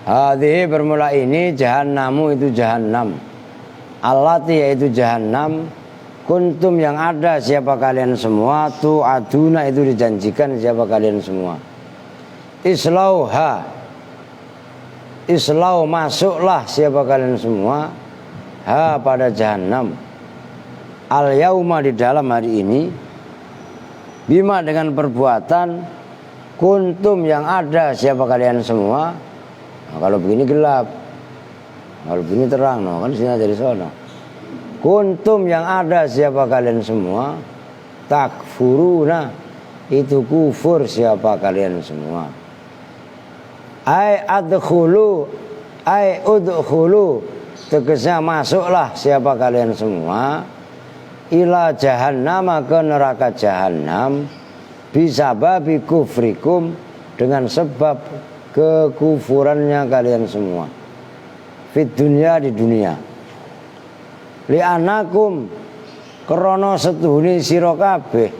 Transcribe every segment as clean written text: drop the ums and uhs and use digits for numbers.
Hadhihi bermula ini, jahannamu itu jahannam, allati yaitu jahannam, kuntum yang ada siapa kalian semua, tu aduna itu dijanjikan siapa kalian semua. Islauha, islau masuklah siapa kalian semua, ha pada jahannam, al yauma di dalam hari ini, bima dengan perbuatan, kuntum yang ada siapa kalian semua. Nah, kalau begini gelap, kalau begini terang, no, kan sini dari sana. Kuntum yang ada siapa kalian semua, takfuruna itu kufur siapa kalian semua. Ai adkhulu, ai udkhulu, tegasnya masuklah siapa kalian semua, ila jahannam, ke neraka jahannam, bisababi kufrikum, dengan sebab kekufurannya kalian semua, fit dunya di dunia, li'anakum krono setuhuni sira kabeh,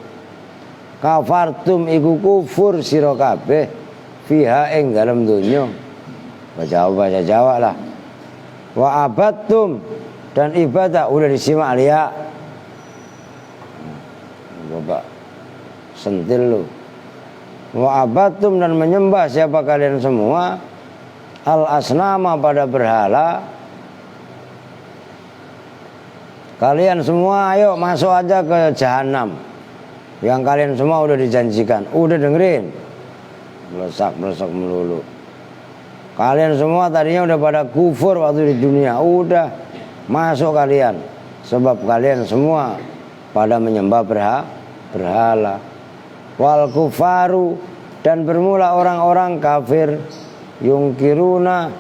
kafartum iku kufur sira kabeh, fiha ing dalam dunya, bahasa Jawa lah, wa abadtum dan ibadah udah disimak lihat, Bapak sentil lu. Wa abatum dan menyembah siapa kalian semua, al asnama pada berhala. Kalian semua ayo masuk aja ke jahanam, yang kalian semua udah dijanjikan. Udah dengerin, melesak melulu. Kalian semua tadinya udah pada kufur waktu di dunia, udah masuk kalian, sebab kalian semua pada menyembah berhala. Wal kufaru dan bermula orang-orang kafir, yungkiruna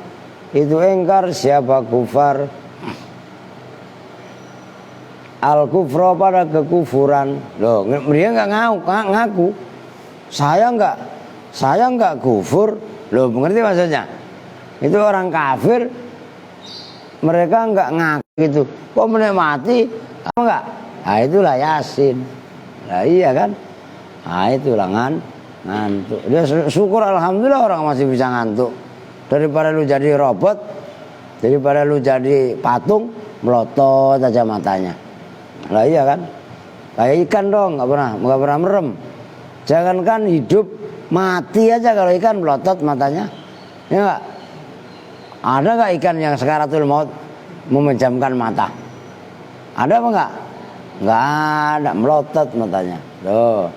itu engkar siapa kufar, al kufro pada kekufuran. Loh, dia nggak ngaku, saya nggak kufur. Loh, mengerti maksudnya? Itu orang kafir, mereka nggak ngaku itu, kok menikmati apa enggak? Nah itulah Yasin. Nah iya kan? Nah itulah ngantuk. Dia syukur alhamdulillah orang masih bisa ngantuk. Daripada lu jadi robot, daripada lu jadi patung, melotot aja matanya. Lah iya kan? Kayak ikan dong, nggak pernah merem. Jangankan hidup, mati aja kalau ikan melotot matanya. Ya nggak? Ada nggak ikan yang sekaratul maut memejamkan mata? Ada apa nggak? Nggak ada, melotot matanya. Loh.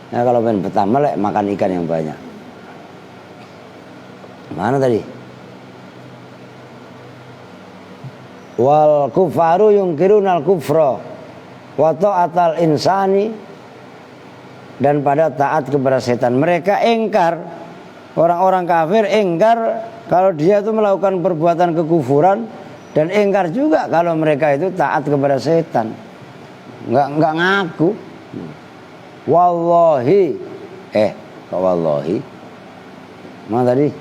Nah kalau pengen betah melek, makan ikan yang banyak. Mana tadi? Wal kufaru yungkirunal kufra wa ta'atal insani, dan pada taat kepada setan. Mereka engkar, orang-orang kafir engkar kalau dia itu melakukan perbuatan kekufuran, dan engkar juga kalau mereka itu taat kepada setan. Enggak ngaku. Wallahi, kok wallahi? Mana tadi?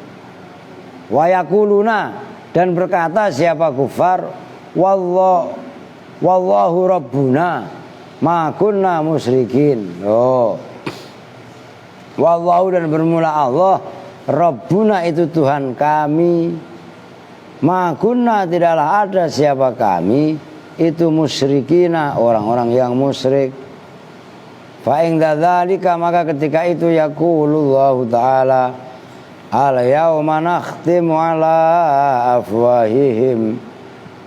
Wa yaquluna, dan berkata siapa kufar, wallahu rabbuna ma kunna musyrikin. Oh. Wallahu dan bermula Allah, rabbuna itu Tuhan kami, ma kunna tidaklah ada siapa kami itu musyrikina, orang-orang yang musyrik. Fa in dzalika, maka ketika itu yaqulullahu ta'ala, al yauma nakhtimu ala afwahihim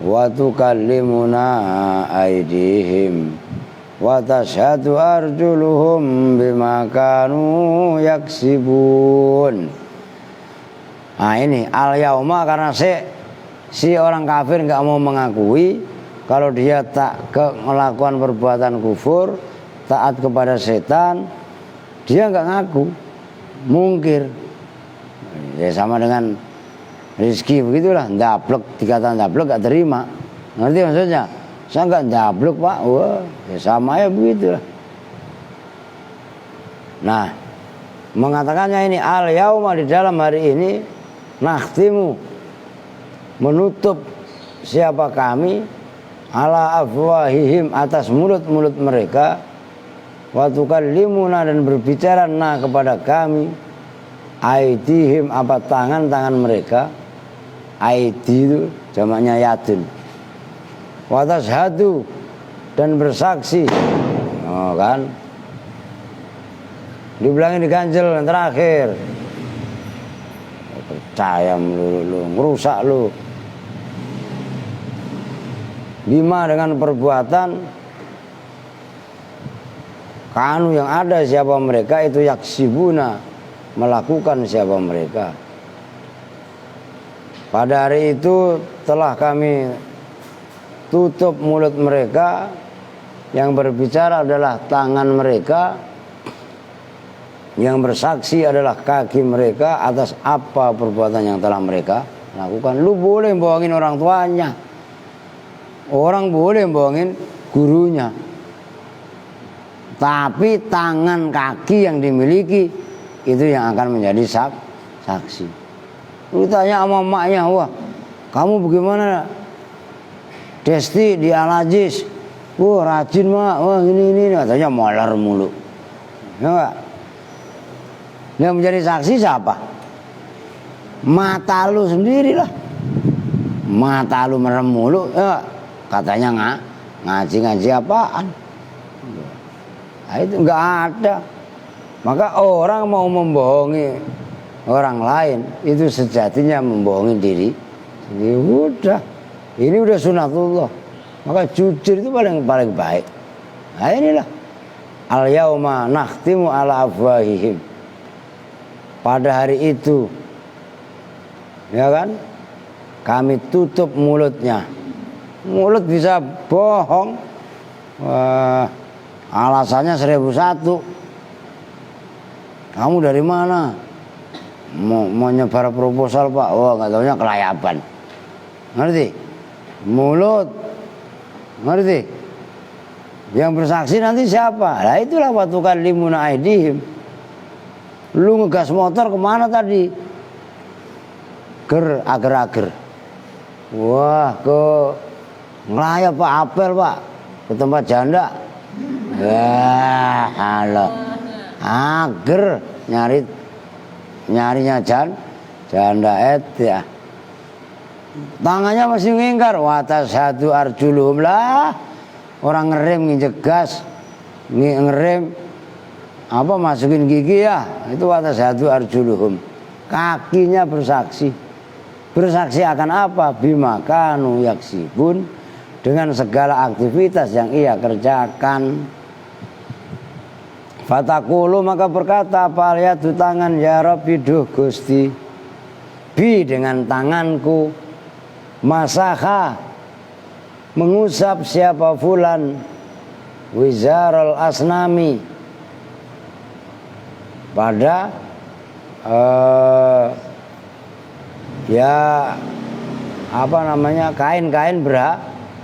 wa tukallimuna aydihim wa tashhadu arjuluhum bima kanu yaksibun. Nah ini al yauma, karena si orang kafir enggak mau mengakui kalau dia tak melakukan perbuatan kufur, taat kepada setan, dia nggak ngaku, mungkir. Ya sama dengan rezeki begitulah, ndablek, dikatakan ndablek nggak terima, ngerti maksudnya? Saya nggak ndablek pak, wah, ya sama ya begitulah. Nah, mengatakannya ini al yauma, di dalam hari ini, nakhtimu, menutup siapa kami, ala afwahihim, atas mulut-mulut mereka, wa tukallimuna, dan berbicara kepada kami, aidihim apa tangan-tangan mereka. Aidi itu jamaknya yadun. Wa tashhadu dan bersaksi. Oh kan. Dibilangin diganjel yang terakhir. Percaya lu ngerusak lu. Bima dengan perbuatan kanu yang ada siapa mereka itu yaksibuna melakukan siapa mereka. Pada hari itu telah kami tutup mulut mereka, yang berbicara adalah tangan mereka, yang bersaksi adalah kaki mereka atas apa perbuatan yang telah mereka lakukan. Lu boleh bohongin orang tuanya, orang boleh bohongin gurunya, tapi tangan kaki yang dimiliki itu yang akan menjadi saksi. Lu tanya sama emaknya, wah kamu bagaimana Desti di Al-Aziz? Wah rajin mak, wah ini katanya molar mulu. Ya enggak? Yang menjadi saksi siapa? Mata lu sendiri lah. Mata lu merem mulu, ya katanya ngaji apaan? Nah, itu enggak ada. Maka orang mau membohongi orang lain itu sejatinya membohongi diri. Ini udah, ini udah sunatullah. Maka jujur itu paling baik. Nah inilah al yauma nakhtimu ala afwahihim. Pada hari itu, ya kan, kami tutup mulutnya. Mulut bisa bohong. Wah, alasannya 1001. Kamu dari mana? Mau nyebar proposal pak, wah nggak taunya kelayaban, ngerti? Mulut, ngerti? Yang bersaksi nanti siapa? Lah itulah watukan limuna aidihim. Lu ngegas motor kemana tadi? Ager. Wah ke ngelayap pak, apel pak, ke tempat janda. Wah halo, ager nyarinya janda ya. Tangannya masih ngingkar. Watas satu arjuluhum lah. Orang ngerem nginjek gas, ngerem apa masukin gigi ya. Itu watas satu arjuluhum. Kakinya bersaksi. Bersaksi akan apa? Bima kanu yaksibun, dengan segala aktivitas yang ia kerjakan. Fatakulu maka berkata paliyatu tangan ya Rabbi duh Gusti, bi dengan tanganku masaha mengusap siapa fulan wizarul asnami pada ya apa namanya kain-kain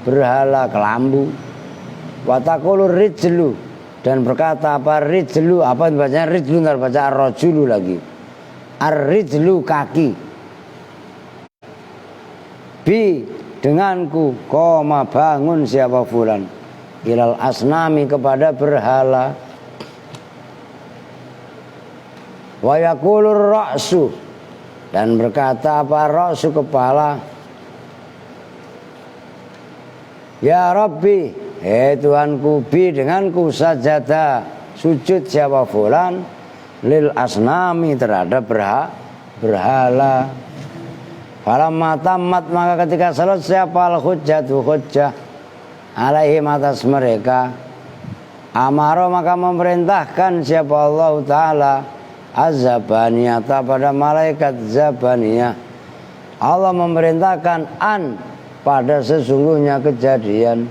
berhala kelambu. Watakulu rijlu dan berkata apa rijlu, apa bacanya rijlu, ntar baca ar-rajulu lagi. Ar-rijlu kaki. Bi denganku koma bangun siapa fulan ilal asnami kepada berhala. Wa yaqulur ra'su dan berkata apa ra'su kepala. Ya Rabbi, Tuhanku, bi denganku sajada sujud siapa fulan lil asnami terhadap berhala. Falamma tamat maka ketika selesai al hujjatu hujjah alaihim atas mereka, amaro maka memerintahkan siapa Allah Ta'ala azabaniyata pada malaikat zabaniyah. Allah memerintahkan an pada sesungguhnya kejadian,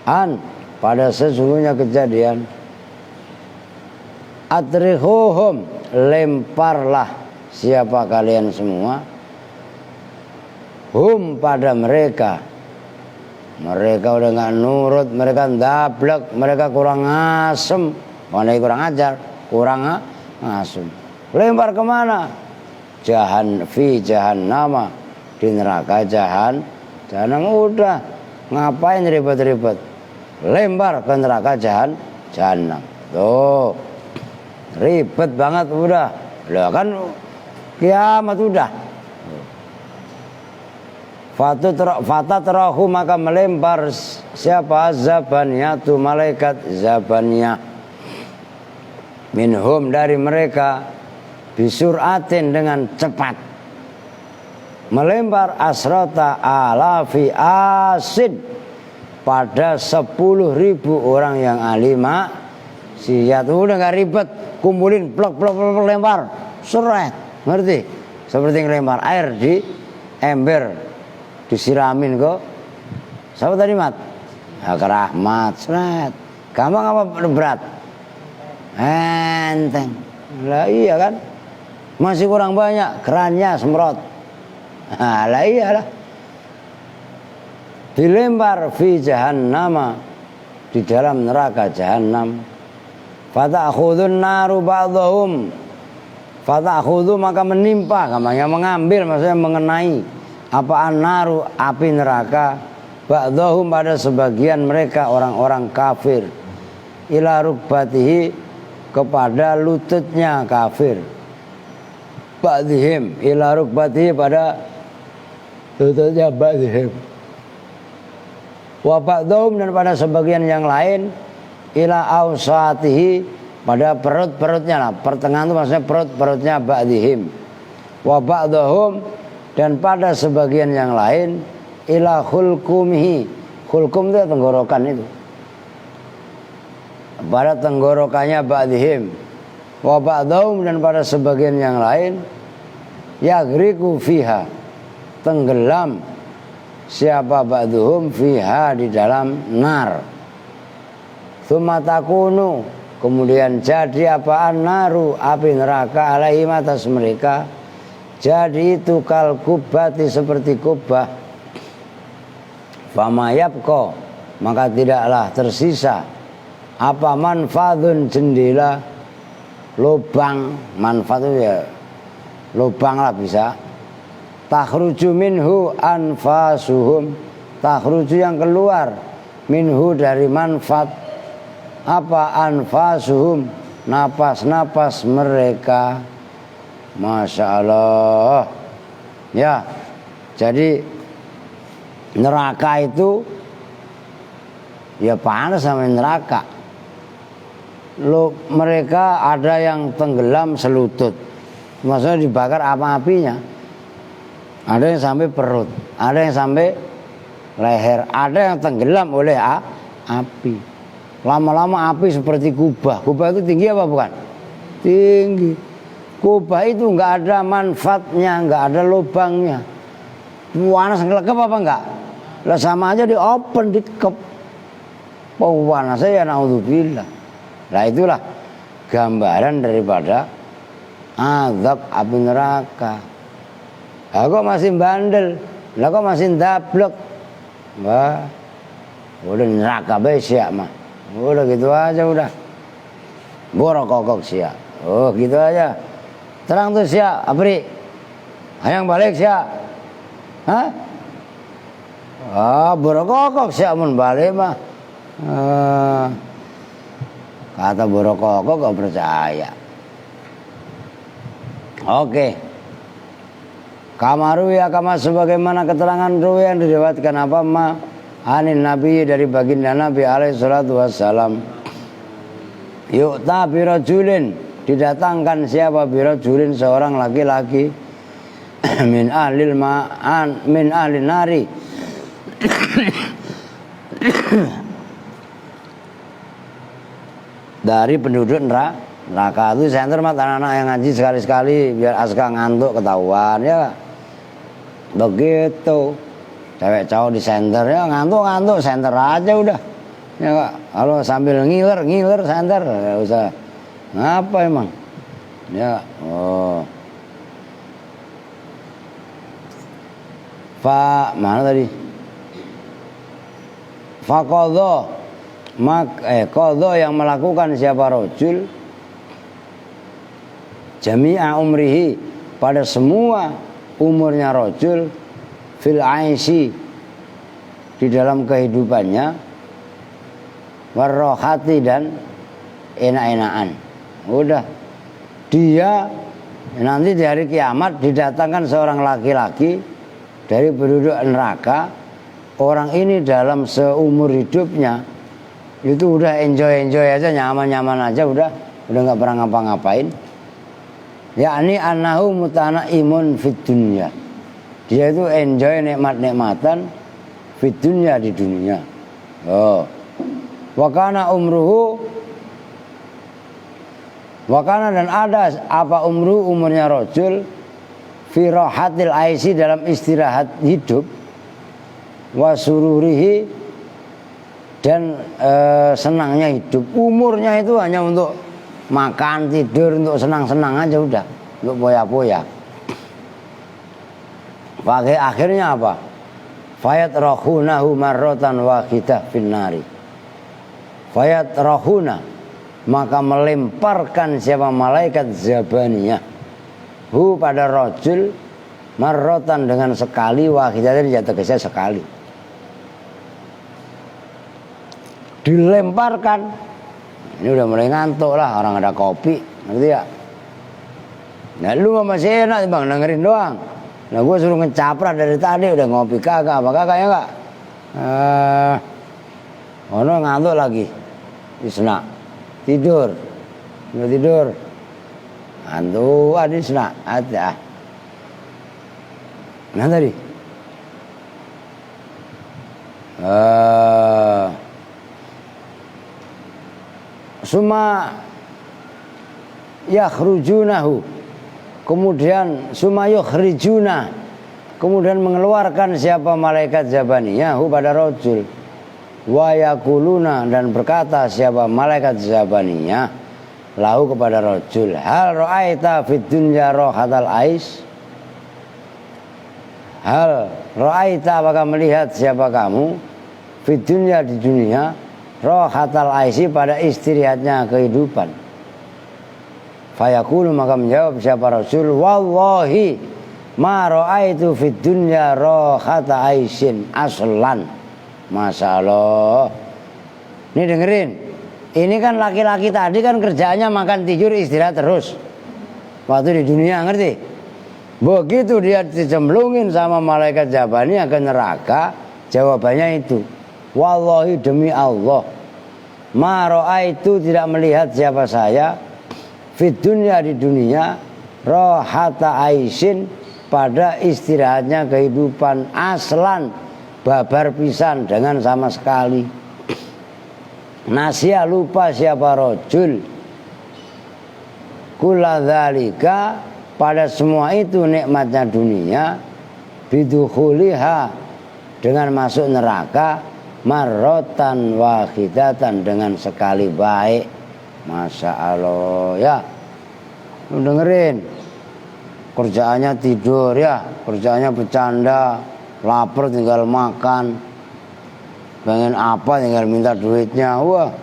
an pada sesungguhnya kejadian, adrihuhum lemparlah siapa kalian semua, hum pada mereka. Mereka udah nggak nurut, mereka ndablek, mereka kurang asem, mana kurang ajar, kurang asem. Lempar kemana? Fi jahannama, di neraka jahanam. Udah ngapain ribet-ribet, lempar ke neraka jahanam. Tuh ribet banget udah. Lah kan kiamat udah. Fatatarahu maka melempar siapa Zabaniyatu malaikat Zabaniyah minhum dari mereka bisuratin dengan cepat melempar asrota alafi asid pada 10.000 orang yang alima siat udah nggak ribet kumpulin plok lempar seret ngerti seperti ngelempar air di ember disiramin kok siapa tadi mat ya, ke Rahmat seret gampang apa berat enteng lah iya kan masih kurang banyak kerannya semprot lah iyalah dilempar fi jahannama di dalam neraka jahannam fata'khudun naru ba'dhum fata'khudhu maka menimpa gamanya mengambil maksudnya mengenai apaan naru api neraka ba'dhum pada sebagian mereka orang-orang kafir ila rukbatihi kepada lututnya kafir ba'dihim ila rukbatihi pada lututnya ba'dihim wa ba'dhum dan pada sebagian yang lain ila ausatihi pada perut-perutnya lah pertengahan itu maksudnya perut-perutnya ba'dihim wa ba'dhum dan pada sebagian yang lain ila khulkumihi khulkum itu tenggorokan itu pada tenggorokannya ba'dihim wa ba'dhum dan pada sebagian yang lain yagriku fiha tenggelam siapa ba'duhum fiha di dalam nar tsumma takunu kemudian jadi apaan naru api neraka alaihim atas mereka jadi itu kal kubati seperti kubah fama yabqa maka tidaklah tersisa apa manfaatun jendela lubang manfaat itu ya lubang lah bisa takhruju minhu anfasuhum takhruju yang keluar minhu dari manfaat apa anfasuhum napas-napas mereka Masya Allah ya jadi neraka itu ya panas sama neraka mereka ada yang tenggelam selutut maksudnya dibakar apa apinya ada yang sampai perut ada yang sampai leher ada yang tenggelam oleh api lama-lama api seperti kubah itu tinggi apa bukan tinggi kubah itu nggak ada manfaatnya, nggak ada lubangnya. Panas ngelekep apa enggak? Lah sama aja di open, dikep. Panasnya ya naudzubillah. Lah itulah gambaran daripada azab api neraka. Lah kok masih bandel? Lah kok masih dablek? Wah, udah neraka besok mah. Udah gitu aja udah. Borokokok siap. Oh gitu aja. Terang tuh siap, Apri. Hayang balik siap. Hah? Borokokok siap mun balik mah. Kata borokokok gak percaya. Oke. Kamaru ya kama sebagaimana keterangan ruwi yang diriwayatkan apa ma anin nabi dari baginda Nabi alaihi salatu wassalam. Yu'ta birajulin didatangkan siapa birajulin seorang laki-laki min ahlil ma'an min ahlin nari dari penduduk neraka itu senter mah anak-anak yang ngaji sekali-sekali biar aska ngantuk ketahuan ya begitu cewek cowok di senter ya ngantuk senter aja udah ya kalau sambil ngiler senter ya usah ngapa emang ya mana tadi faqadha qadha yang melakukan siapa rajul jami'a umrihi pada semua umurnya rajul fil aisy di dalam kehidupannya warrohati dan enak-enakan udah dia nanti di hari kiamat didatangkan seorang laki-laki dari penduduk neraka. Orang ini dalam seumur hidupnya itu udah enjoy aja, nyaman aja, udah nggak pernah ngapa-ngapain. Yakni annahu mutanaimun fid dunya. Dia itu enjoy nikmat-nikmatan fid dunya, di dunia. Wakana dan ada apa umurnya rojul fi rahatil aisi, dalam istirahat hidup, wasururihi, dan senangnya hidup. Umurnya itu hanya untuk makan, tidur, untuk senang-senang aja udah, untuk poya-poya. Pakai akhirnya apa? Fayat rahunahu marrotan wahidah finnari. Fayat rahuna, maka melemparkan siapa malaikat zabaniyah hu pada rojul marrotan dengan sekali, wahidah jatuh kesnya sekali. Dilemparkan. Ini udah mulai ngantuk lah, orang ada kopi, ngerti ya? Nah lu masih enak bang, dengerin doang. Nah gue suruh ngecaprat dari tadi, udah ngopi kagak, apa kagak ya enggak? Ono ngantuk lagi, isna tidur, udah tidur, ngantuk, isna ada. Nah tadi, summa yakhrujunahu, kemudian summa yukhrijuna, kemudian mengeluarkan siapa malaikat zabaniyahu pada rojul, wa yakuluna, dan berkata siapa malaikat zabaniyah lahu kepada rojul, hal ra'aita fid dunya rohatal ais, hal ra'aita, apakah melihat siapa kamu fid dunya, di dunia, rohatal aisi, pada istirahatnya kehidupan. Fayaqulu, maka menjawab siapa rasul, wallahi ma ra'aitu fid dunya rohata aisin aslan. Masya Allah. Ini dengerin, ini kan laki-laki tadi kan kerjaannya makan, tidur, istirahat terus waktu di dunia, ngerti? Begitu dia dicemplungin sama malaikat Zabaniyah ke neraka, jawabannya itu, wallahi demi Allah, ma ra'aitu, tidak melihat siapa saya fid dunya, di dunia, rohata aisin, pada istirahatnya kehidupan, aslan, babar pisan, dengan sama sekali. Nasya, lupa siapa rojul, kuladzalika, pada semua itu nikmatnya dunia, bidukhuliha, dengan masuk neraka, marrotan wahidatan, dengan sekali baik. Masya Allah ya. Lu dengerin, kerjaannya tidur ya, kerjaannya bercanda, lapar tinggal makan, pengen apa tinggal minta duitnya. Wah,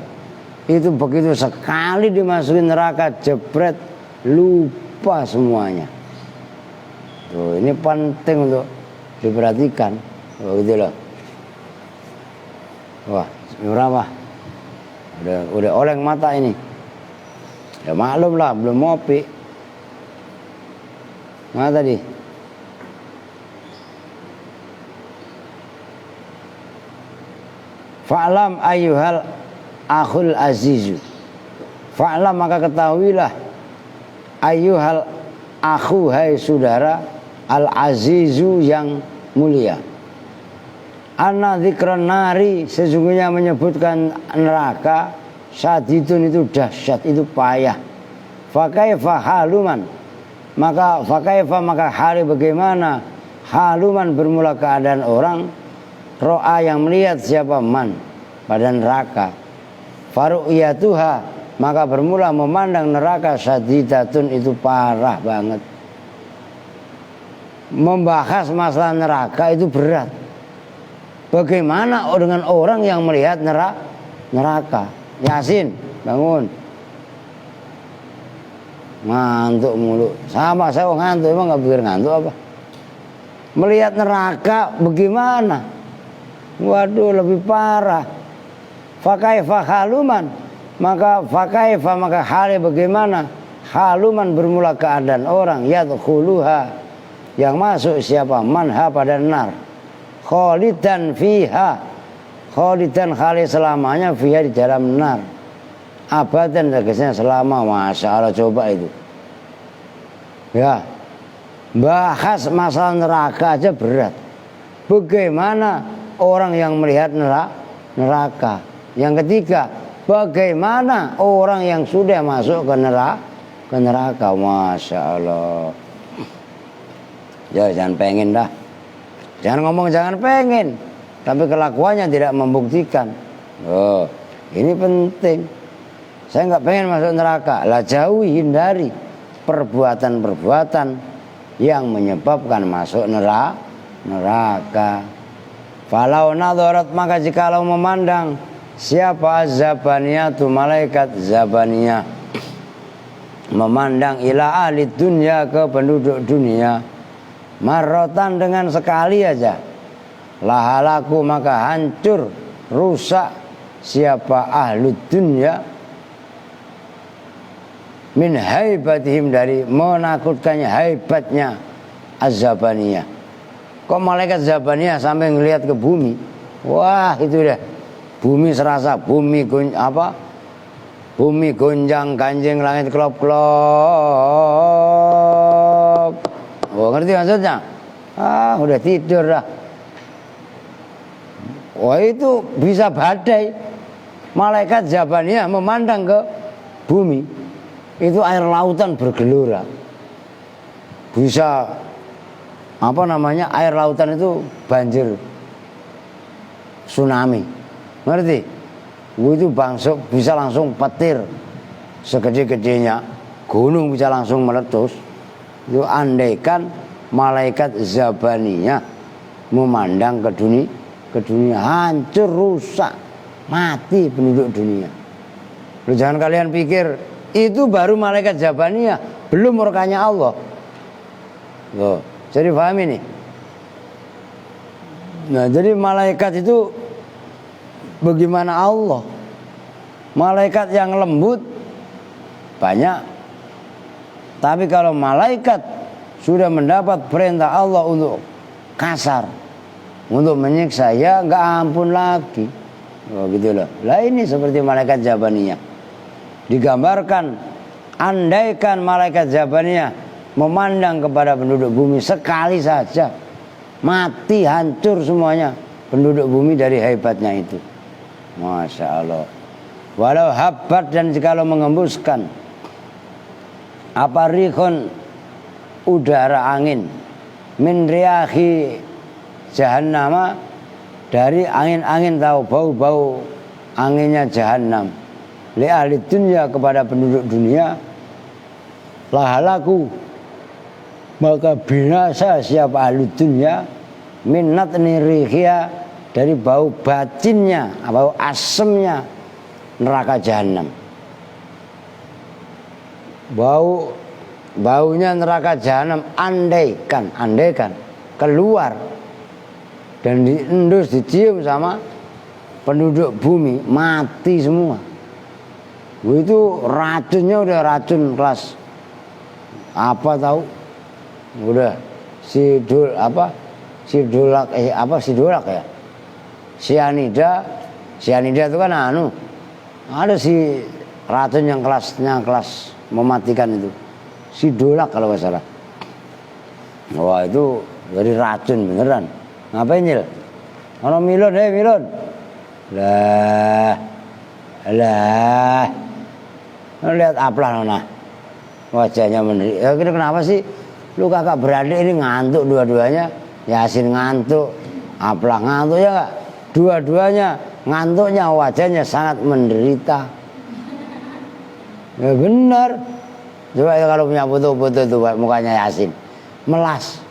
itu begitu sekali dimasukin neraka, jebret, lupa semuanya. Tuh, ini penting untuk diperhatikan. Oh, gitu loh. Wah, berapa? Udah oleng mata ini. Ya maklum lah, belum ngopi. Mana tadi? Fa'lam ayyuhal akhul azizu. Fa'lam, maka ketahuilah, ayyuhal akhu, hai saudara, al azizu, yang mulia. Anna dzikran nari, sesungguhnya menyebutkan neraka, syadidun, itu dahsyat, itu payah. Fakaifa haluman, maka fakaifa, maka hari bagaimana, haluman, bermula keadaan orang, ro'a, yang melihat siapa man, pada neraka, faru'iyatuha, maka bermula memandang neraka, syadidatun, itu parah banget. Membahas masalah neraka itu berat. Bagaimana dengan orang yang melihat neraka? Yasin, bangun. Ngantuk mulu. Sama saya ngantuk, emang gak pikir ngantuk apa? Melihat neraka bagaimana? Waduh, lebih parah. Fakaifa haluman, maka fakaifa, maka hal bagaimana, haluman bermula keadaan orang yadkhuluha yang masuk siapa manha pada nar khalidan fiha khalidan khali selamanya fiha di dalam nar abadan tegasnya selama. Masya Allah, coba itu ya, bahas masalah neraka aja berat. Bagaimana orang yang melihat neraka. Yang ketiga, bagaimana orang yang sudah masuk ke neraka. Masya Allah. Ya jangan pengen dah. Jangan ngomong jangan pengen, tapi kelakuannya tidak membuktikan. Oh, ini penting. Saya nggak pengen masuk neraka. Lah jauhi, hindari perbuatan-perbuatan yang menyebabkan masuk neraka. Falau nadharat, maka jikalau memandang siapa zabaniyah tu malaikat zabaniyah memandang ila ahli dunia ke penduduk dunia marrotan dengan sekali aja lahalaku maka hancur rusak siapa ahli dunia min haibatihim dari menakutkannya haibatnya az-zabaniyah. Kok malaikat zabaniyah sampai ngelihat ke bumi, wah itu deh bumi serasa bumi bumi gonjang ganjing langit klop klop. Oh ngerti maksudnya? Udah tidur dah. Wah itu bisa badai. Malaikat zabaniyah memandang ke bumi, itu air lautan bergelora. Bisa air lautan itu banjir tsunami, ngerti? Itu bisa langsung petir segede-gedenya gunung bisa langsung meletus. Itu andaikan malaikat zabaniyah memandang ke dunia hancur rusak mati penduduk dunia. Lu jangan kalian pikir itu baru malaikat zabaniyah, belum murkanya Allah. Loh, jadi paham ini? Nah, jadi malaikat itu bagaimana Allah? Malaikat yang lembut banyak. Tapi kalau malaikat sudah mendapat perintah Allah untuk kasar, untuk menyiksa, ya nggak ampun lagi. Oh gitu loh. Lah ini seperti malaikat zabaniyah. Digambarkan andaikan malaikat zabaniyah memandang kepada penduduk bumi sekali saja, mati hancur semuanya penduduk bumi dari hebatnya itu. Masya Allah. Walau habat, dan jikalau mengembuskan apa rihun udara angin min riyahi jahannama, dari angin-angin tahu bau-bau anginnya jahannam, li ahli dunia kepada penduduk dunia, lahalaku maka binasa siapa ahli dunia minat nirihia, dari bau batinnya, bau asemnya neraka jahanam. Baunya neraka jahanam andaikan keluar dan diendus dicium sama penduduk bumi, mati semua. Itu racunnya udah racun kelas apa tahu? Udah sidolak ya, sianida itu kan ada si racun yang kelas mematikan itu, sidolak kalau nggak salah. Wah itu dari racun beneran. Ngapain Nyil? Ono Milon, Milon. Lah lihat aplah nona, wajahnya menderita. Ya kenapa sih? Lu kakak beradik ini ngantuk dua-duanya. Yasin ngantuk, Aplah ngantuk ya gak? Dua-duanya ngantuknya, wajahnya sangat menderita. Ya benar. Coba ya kalau punya foto-foto tuh mukanya Yasin melas.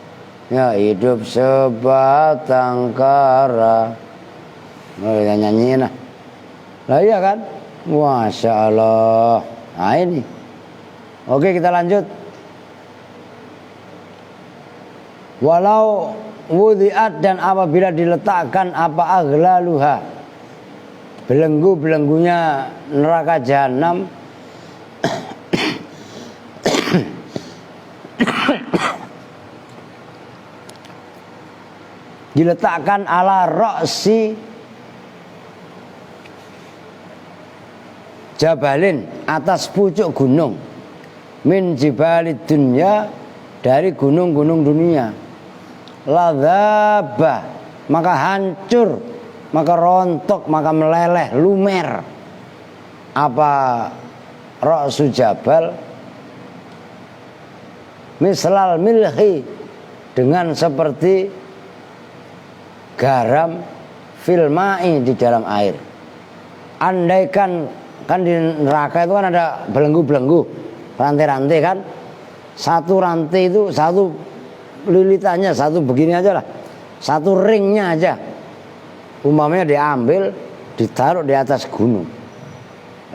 Ya hidup sebatang kara. Kita nyanyiin lah. Lah iya kan? Masya Allah. Nah ini. Oke kita lanjut. Walau wudiat, dan apabila diletakkan apa aghlaluha, belenggu-belenggunya neraka jahanam, diletakkan ala roksi jabalin, atas pucuk gunung, min jibalid dunya, dari gunung-gunung dunia. Ladzaba, maka hancur, maka rontok, maka meleleh, lumer. Apa ra'su jabal? Mislal milhi, dengan seperti garam filmai, di dalam air. Andaikan, kan di neraka itu kan ada belenggu-belenggu, rantai-rantai kan. Satu rantai itu, satu lilitannya, satu begini aja lah, satu ringnya aja, umpamanya diambil, ditaruh di atas gunung,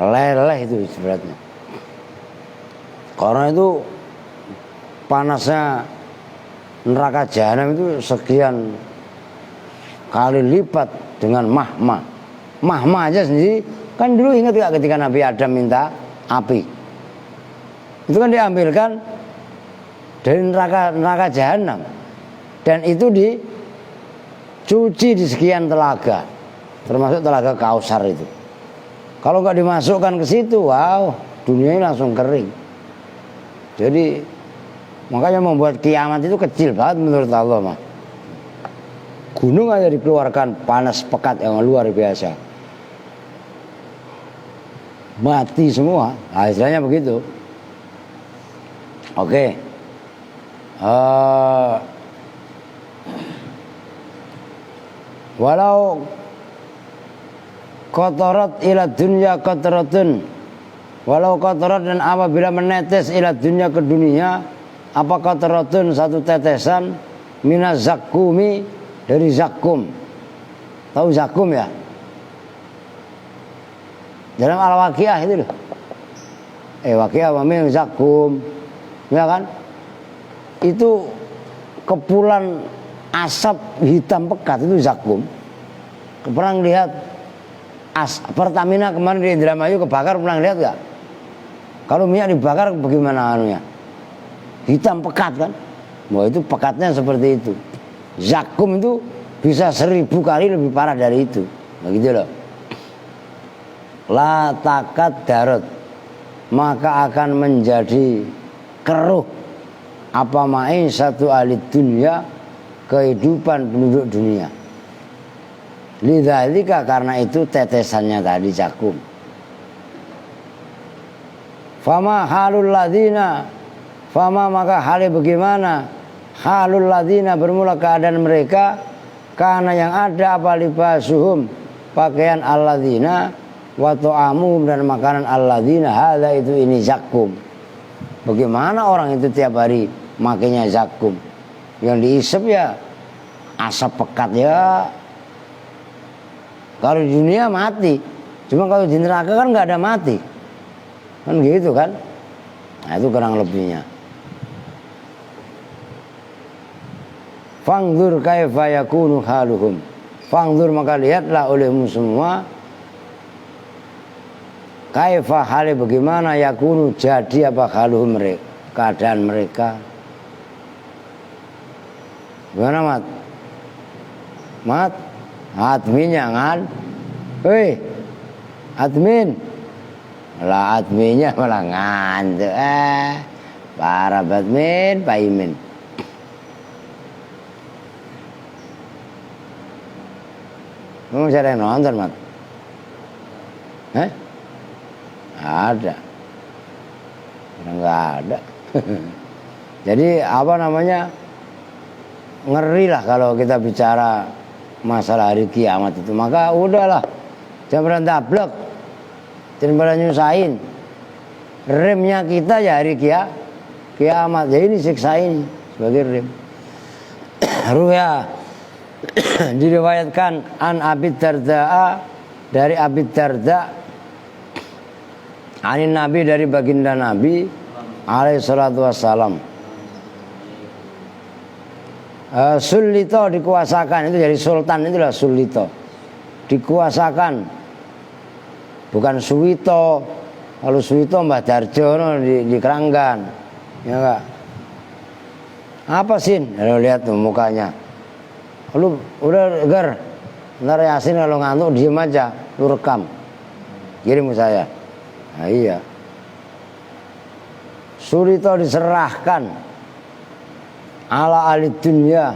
leleh itu sebenarnya. Karena itu panasnya neraka jahanam itu sekian kali lipat dengan mahma. Mahma aja sendiri kan, dulu ingat gak ketika Nabi Adam minta api, itu kan diambilkan dari neraka jahanam, dan itu dicuci di sekian telaga, termasuk telaga Kausar itu. Kalau nggak dimasukkan ke situ, wow, dunia ini langsung kering. Jadi makanya membuat kiamat itu kecil banget menurut Allah mah. Gunung aja dikeluarkan panas pekat yang luar biasa, mati semua. Nah, istilahnya begitu. Oke. Walau kotorat ila dunya kotoratun, walau kotorat, dan apabila menetes ila dunya, ke dunia, apa kotoratun, satu tetesan, minaz zakumi, dari zakum. Tahu zakum ya? Dalam Al-Waqiah itu loh. Waqiah wa min zakum, ya kan? Itu kepulan asap hitam pekat, itu zakum. Pernah lihat Pertamina kemarin di Indramayu kebakar, pernah lihat gak? Kalau minyak dibakar bagaimana anunya? Hitam pekat kan? Wah, itu pekatnya seperti itu. Zakum itu bisa 1000 kali lebih parah dari itu. Begitu loh. La takat darat, maka akan menjadi keruh apa main satu ahli dunia, kehidupan penduduk dunia. Lidzalika, karena itu tetesannya tadi zakum. Fama halul ladina, fama maka halnya bagaimana? Halul ladina, bermula keadaan mereka, karena yang ada apa libasuhum, pakaian alladzina, wa ta'amum, dan makanan alladzina, hadza itu ini zakum. Bagaimana orang itu tiap hari makanya zakum, yang diisep ya asap pekat ya. Kalau di dunia mati, cuma kalau di neraka kan nggak ada mati, kan gitu kan. Nah, itu kurang lebihnya. Fangdur kaifa yakunu haluhum, fangdur maka lihatlah olehmu semua, kaifa hal bagaimana, yakunu jadi apa haluhum, mereka keadaan mereka. Gimana Mat? Mat? Adminnya kan? Hei, admin. Lah adminnya malah ngantuk. Para admin, Pak Imin. Kamu ada yang nonton, Mat? Ada. Enggak ada. Jadi apa namanya? Ngeri lah kalau kita bicara masalah hari kiamat itu. Maka udahlah, jangan tablek, jangan pada nyusahin. Remnya kita ya hari kiamat. Jadi ini siksa ini sebagai rem. Ruya diriwayatkan an Abi Darda, dari Abi Darda, anin Nabi, dari baginda Nabi alaihi salatu wassalam. Sulito, dikuasakan, itu dari sultan, itulah sulito, dikuasakan, bukan suwito. Kalau suwito Mbah Darjo di Keranggan, ya enggak. Apa Sin? Lalu lihat tuh mukanya. Lu udah Gar, ntar Yasin kalau ngantuk diem aja, lu rekam, kirim ke saya. Nah iya. Surito diserahkan ala ahli dunia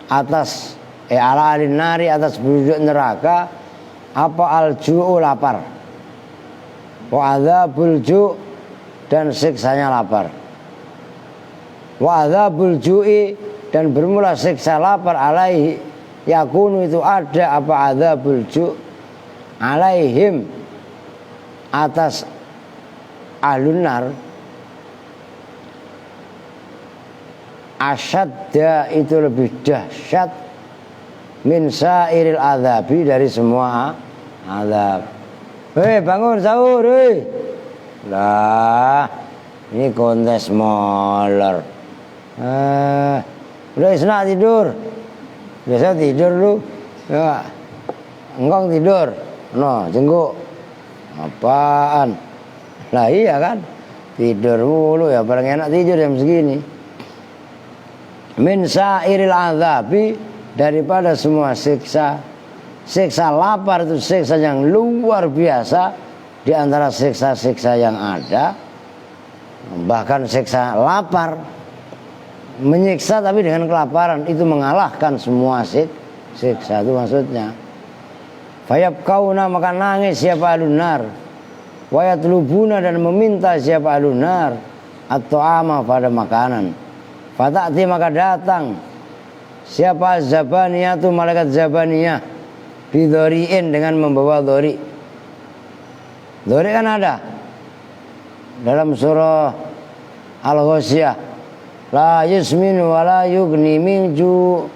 atas ala ahli nari atas penduduk neraka apa al-ju'u lapar, wa adzabul ju' dan siksanya lapar. Wa adzabul ju'i dan bermula siksa lapar alaihi yakunu itu ada apa adzabul ju' alaihim atas ahlun nar asyadda itu lebih dahsyat min sairil adzabi dari semua azab. Hei bangun sahur, hei. Lah ini kontes molor. Udah isna tidur. Biasa tidur lu. Ya. Engkong tidur. No, jengguk. Apaan? Lah iya kan? Tidur mulu ya, paling enak tidur jam segini. Min sairil azabi daripada semua siksa. Siksa lapar itu siksa yang luar biasa di antara siksa-siksa yang ada. Bahkan siksa lapar menyiksa tapi dengan kelaparan itu mengalahkan semua siksa itu maksudnya. Fayabkauna maka nangis siapa alunar, wayatlubuna dan meminta siapa alunar atau ama pada makanan. Fata'ti maka datang siapa zabaniyah tu malaikat zabaniyah bidhori'in dengan membawa dhori. Dhori kan ada dalam surah Al-Ghasyiyah, la yusminu wa la yughni min ju'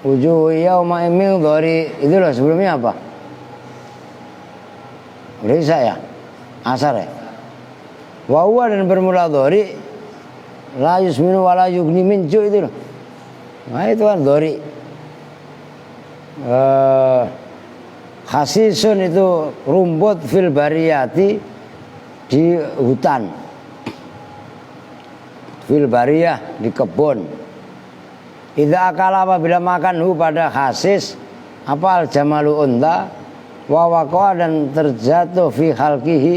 wujuh yauma min dhori. Itu loh sebelumnya apa? Udah bisa ya? Asar ya? Wa huwa dan bermula dhori la yusminu wa la yughni min ju' itu loh. Nah itu kan dhori. Khasisun itu rumput fil bariyati di hutan, fil bariyah di kebun. Idza akala apabila makan hu pada khasis apa al jamalu unta wa waqa dan terjatuh fi khalqihi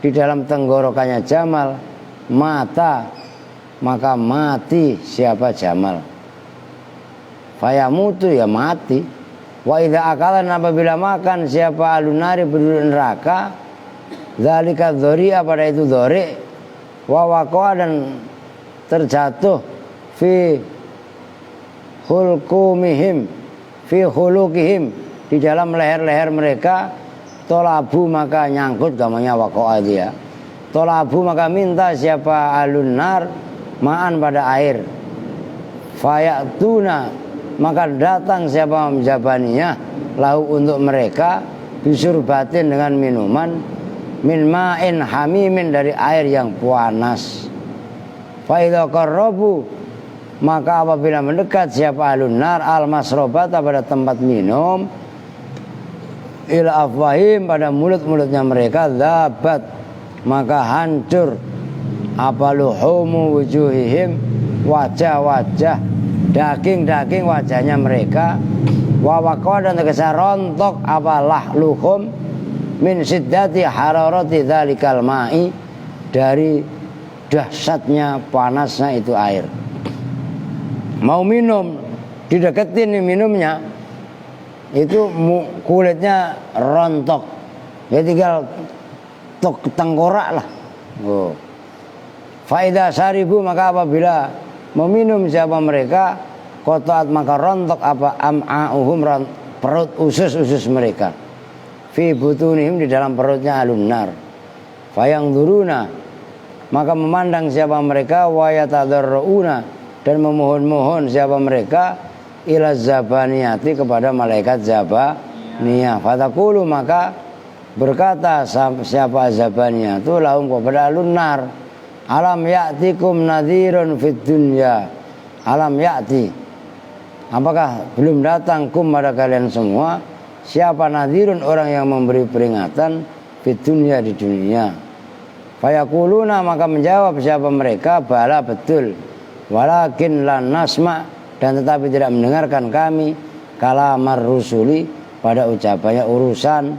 di dalam tenggorokannya jamal mata maka mati siapa jamal. Fayamutu ya mati. Wa idza akala apabila makan siapa alunari penduduk neraka zalika dzari'a pada itu dzari wa waqa dan terjatuh fi khulqumihim fi khuluqihim di dalam leher-leher mereka tolabu maka nyangkut gamanya waqa dia. Tolabu maka minta siapa alunar ma'an pada air. Fayatuna maka datang siapa menjabaniyah lahu untuk mereka bisurbatin dengan minuman min ma'in hamimin dari air yang panas. Fa idza qarrabu maka apabila mendekat siapa alun nar al masrobata pada tempat minum ila afwahim pada mulut-mulutnya mereka zabat maka hancur apa luhumu wujuhihim wajah-wajah daging-daging wajahnya mereka wawaqwa dan tegesa rontok apalah luhum min siddati hararati dzalikal ma'i dari dahsyatnya panasnya itu air. Mau minum dideketin minumnya itu kulitnya rontok ya tinggal tengkorak lah. Oh. Faida saribu maka apabila meminum siapa mereka kotaat maka rontok apa am'a'uhum perut usus-usus mereka fi butunihim di dalam perutnya alunnar. Fayang duruna maka memandang siapa mereka wayatadarrauna dan memohon-mohon siapa mereka ila zabaniyati kepada malaikat zabaniyah. Fatakulu maka berkata siapa zabaniyah itu lahum kepada alunnar alam ya'tikum nadhirun fid dunya. Alam ya'ti apakah belum datang kum pada kalian semua siapa nadhirun orang yang memberi peringatan fid dunya di dunia. Fayaquluna maka menjawab siapa mereka bala betul walakin lan nasma, dan tetapi tidak mendengarkan kami kalamar rusuli, pada ucapannya urusan,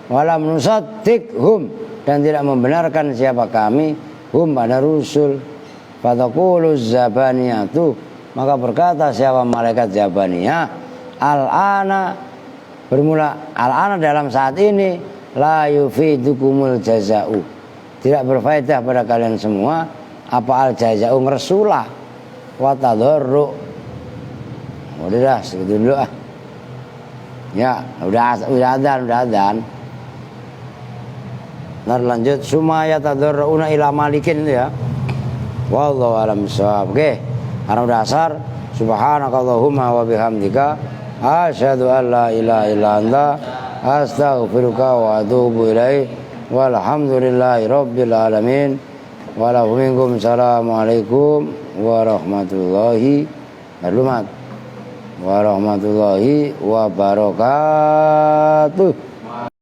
walam nusaddiqhum, dan tidak membenarkan siapa kami hum pada rusul. Fataquluz zabaniyatu, maka berkata siapa malaikat Zabaniyah, al-ana, bermula al-ana dalam saat ini, la yufidukumul jaza'u, tidak berfaedah pada kalian semua apa al jaza'u, ngersulah, wa tadarru. Udah dah segitu dulu ah. Ya, udah adzan. Ntar lanjut sumaya tadarruna ila malikin itu ya. Wallahu alam bissawab. Oke, karena udah asar. Subhanakallahumma wa bihamdika asyhadu an la ilaha illa anta astaghfiruka wa atubu ilaik. Walhamdulillahi rabbil alamin. Assalamualaikum warahmatullahi wabarakatuh.